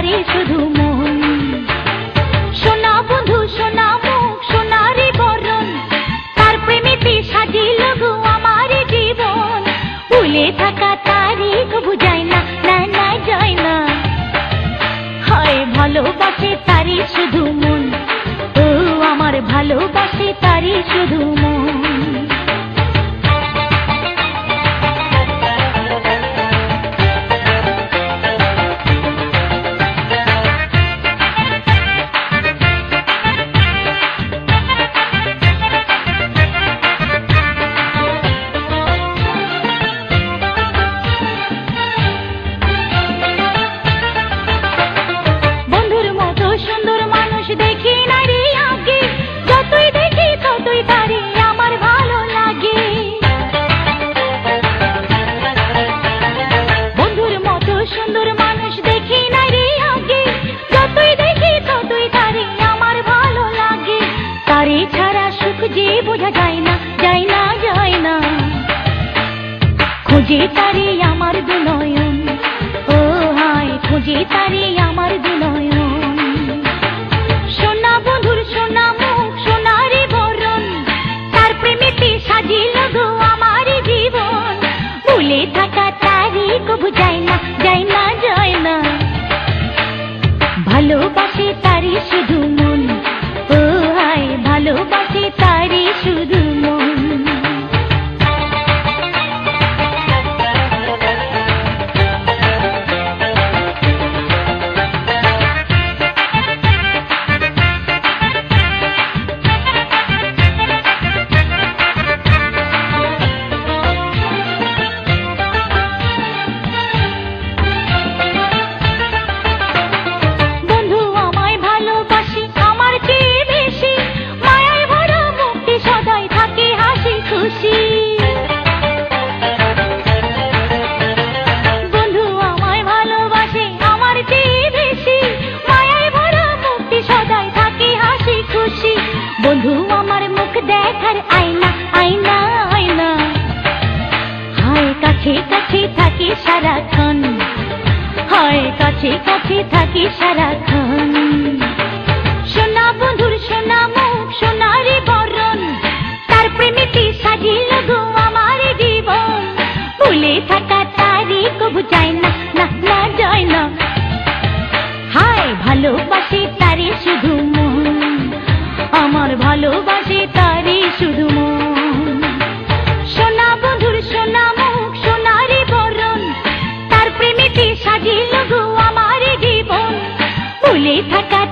তারে শুধু মন। সোনা বন্ধু সোনা মুখ সোনারি বরণ, তার প্রেমেতে সাজিল গো আমার জীবন। ভুলে থাকা তারে কবু যায় না, না না যায় না। হায় ভালোবাসে তারে শুধু মন, ও আমার ভালোবাসে তারে শুধু মন। খুঁজে তারে আমার দুনয়ন, ও হায় খুঁজে তারে আমার দুনয়ন। সোনা বন্ধুর সোনা মুখ সোনারি বরণ, তার প্রেমেতে সাজিল গো আমার জীবন। ভুলে থাকা তারে কবু যায় না, যায় না যায় না। ভালোবাসে তারে শুধু মন, ও হায় ভালোবাসে তারে শুধু মন। বন্ধু আমার মুখ দেখার আয়না, আয়না আয়না। হায় কাছে কাছে থাকি সারাক্ষণ, হায় কাছে কাছে থাকি সারাক্ষণ। সোনা বন্ধুর সোনা মুখ সোনারি বরণ, তার প্রেমেতে সাজিল গো আমার জীবন। ভুলে থাকা তারে কবু যায় না, না না যায় না। হায় ভালোবাসে তারে শুধু মন, আমার ভালোবাসে তারে শুধু মন। সোনা বন্ধুর সোনা মুখ সোনারি বরণ, তার প্রেমেতে সাজিল গো আমার জীবন। ভুলে থাকা